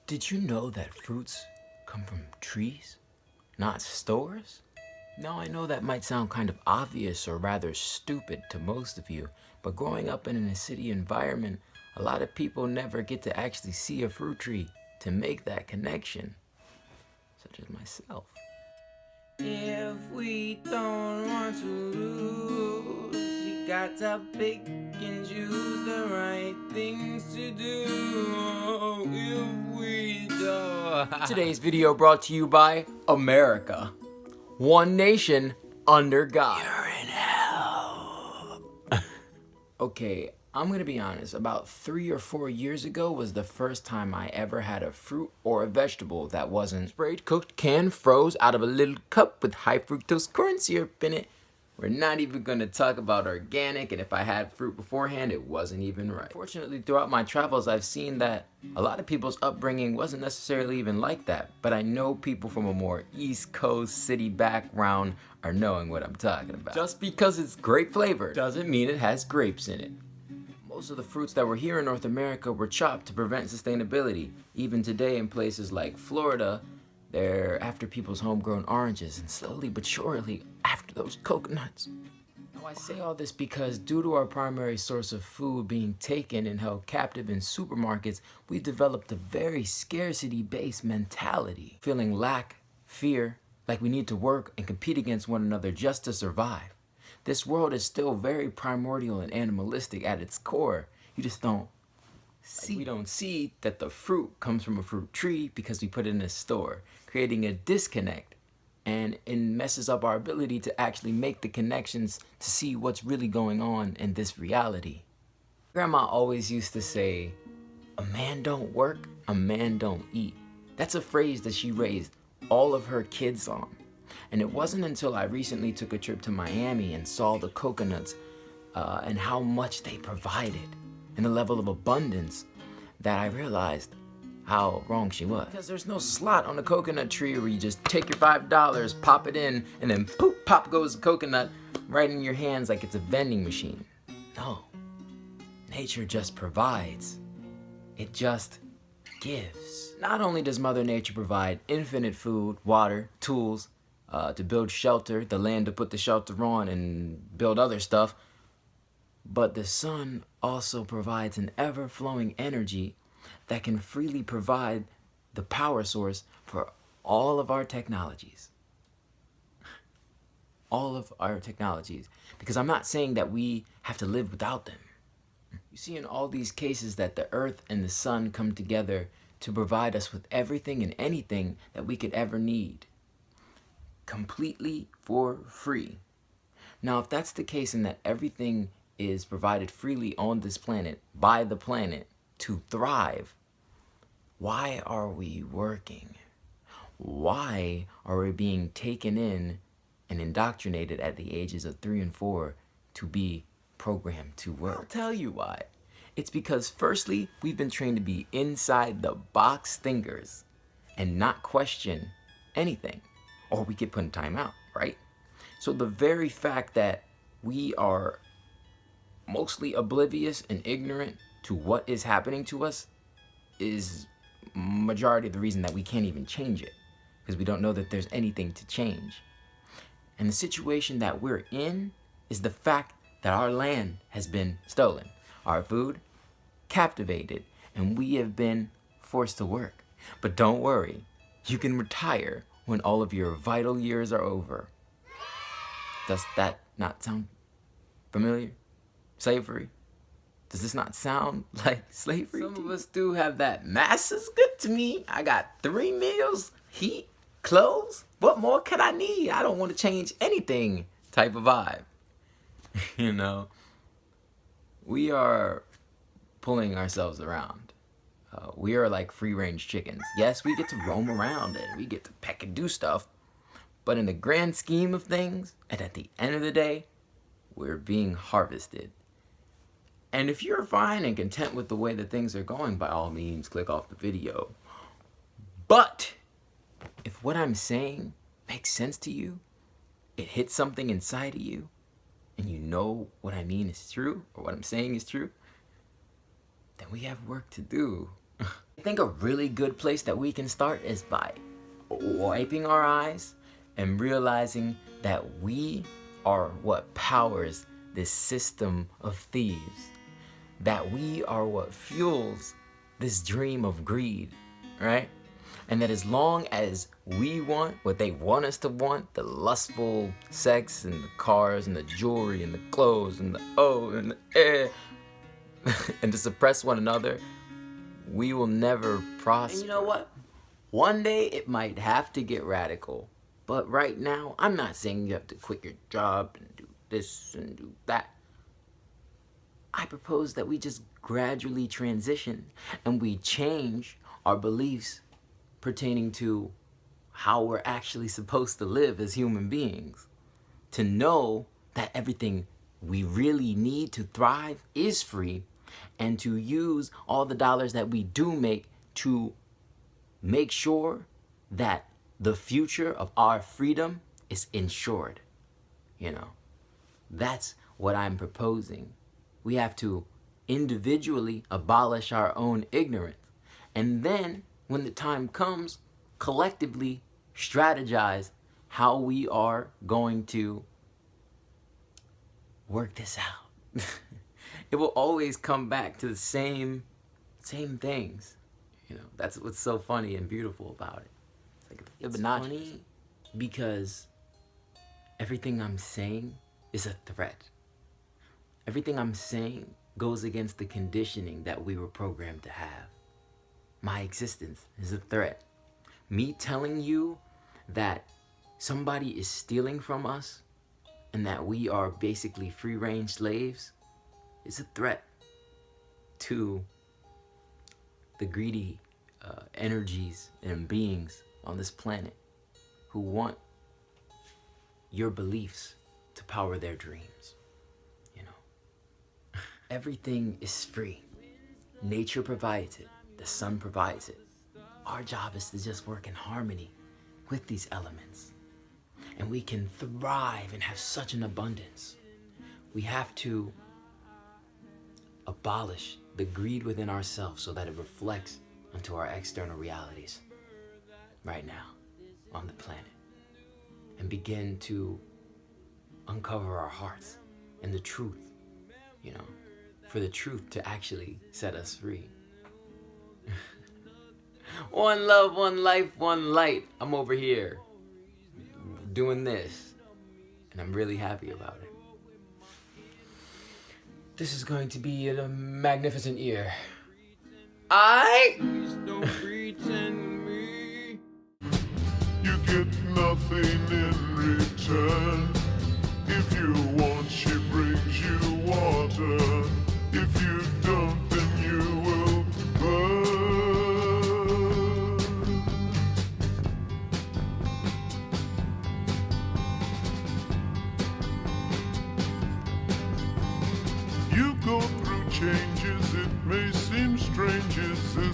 Did you know that fruits come from trees, not stores? Now I know that might sound kind of obvious or rather stupid to most of you, but growing up in a city environment, a lot of people never get to actually see a fruit tree to make that connection, such as myself. If we don't want to lose, you got to pick and choose the right things to do. If we don't. Today's video brought to you by America. One nation under God. You're in hell. Okay, I'm gonna be honest. About 3 or 4 years ago was the first time I ever had a fruit or a vegetable that wasn't sprayed, cooked, canned, froze out of a little cup with high fructose corn syrup in it. We're not even gonna talk about organic, and if I had fruit beforehand, it wasn't even right. Fortunately, throughout my travels, I've seen that a lot of people's upbringing wasn't necessarily even like that, but I know people from a more East Coast city background are knowing what I'm talking about. Just because it's grape flavored doesn't mean it has grapes in it. Most of the fruits that were here in North America were chopped to prevent sustainability. Even today in places like Florida, they're after people's homegrown oranges and slowly but surely after those coconuts. Now I say all this because due to our primary source of food being taken and held captive in supermarkets, we developed a very scarcity-based mentality, feeling lack, fear, like we need to work and compete against one another just to survive. This world is still very primordial and animalistic at its core. You just don't see. We don't see that the fruit comes from a fruit tree because we put it in a store, creating a disconnect, and it messes up our ability to actually make the connections to see what's really going on in this reality. Grandma always used to say, "A man don't work, a man don't eat." That's a phrase that she raised all of her kids on. And it wasn't until I recently took a trip to Miami and saw the coconuts and how much they provided and the level of abundance that I realized how wrong she was. Because there's no slot on a coconut tree where you just take your $5, pop it in, and then poof, pop goes the coconut right in your hands like it's a vending machine. No, nature just provides. It just gives. Not only does Mother Nature provide infinite food, water, tools, to build shelter, the land to put the shelter on and build other stuff, but the sun also provides an ever-flowing energy that can freely provide the power source for all of our technologies. All of our technologies. Because I'm not saying that we have to live without them. You see in all these cases that the earth and the sun come together to provide us with everything and anything that we could ever need. Completely for free. Now, if that's the case and that everything is provided freely on this planet, by the planet, to thrive, why are we working? Why are we being taken in and indoctrinated at the ages of 3 and 4 to be programmed to work? I'll tell you why. It's because firstly, we've been trained to be inside the box thinkers and not question anything, or we get put in timeout, right? So the very fact that we are mostly oblivious and ignorant to what is happening to us is majority of the reason that we can't even change it, because we don't know that there's anything to change. And the situation that we're in is the fact that our land has been stolen, our food captivated, and we have been forced to work. But don't worry, you can retire when all of your vital years are over. Does that not sound familiar? Slavery? Does this not sound like slavery? Some of us do have that. Mass is good to me. I got 3 meals, heat, clothes. What more could I need? I don't want to change anything type of vibe. You know? We are pulling ourselves around. We are like free-range chickens. Yes, we get to roam around and we get to peck and do stuff. But in the grand scheme of things, and at the end of the day, we're being harvested. And if you're fine and content with the way that things are going, by all means, click off the video. But if what I'm saying makes sense to you, it hits something inside of you, and you know what I mean is true, or what I'm saying is true, then we have work to do. I think a really good place that we can start is by wiping our eyes and realizing that we are what powers this system of thieves. That we are what fuels this dream of greed, right? And that as long as we want what they want us to want, the lustful sex and the cars and the jewelry and the clothes and the and the air, and to suppress one another, we will never prosper. And you know what? One day it might have to get radical. But right now, I'm not saying you have to quit your job and do this and do that. I propose that we just gradually transition and we change our beliefs pertaining to how we're actually supposed to live as human beings. To know that everything we really need to thrive is free, and to use all the dollars that we do make to make sure that the future of our freedom is ensured. You know, that's what I'm proposing. We have to individually abolish our own ignorance. And then, when the time comes, collectively strategize how we are going to work this out. It will always come back to the same things. You know, that's what's so funny and beautiful about it. It's funny because everything I'm saying is a threat. Everything I'm saying goes against the conditioning that we were programmed to have. My existence is a threat. Me telling you that somebody is stealing from us and that we are basically free-range slaves is a threat to the greedy energies and beings on this planet who want your beliefs to power their dreams. You know, everything is free. Nature provides it. The sun provides it. Our job is to just work in harmony with these elements. And we can thrive and have such an abundance. We have to abolish the greed within ourselves so that it reflects onto our external realities right now on the planet, and begin to uncover our hearts and the truth, you know, for the truth to actually set us free. One love, one life, one light. I'm over here doing this, and I'm really happy about it. This is going to be a magnificent year. Please don't pretend with me. You get nothing in return. If you want, she brings you water. If you don't, then you will burn. You go through changes, it may seem strange.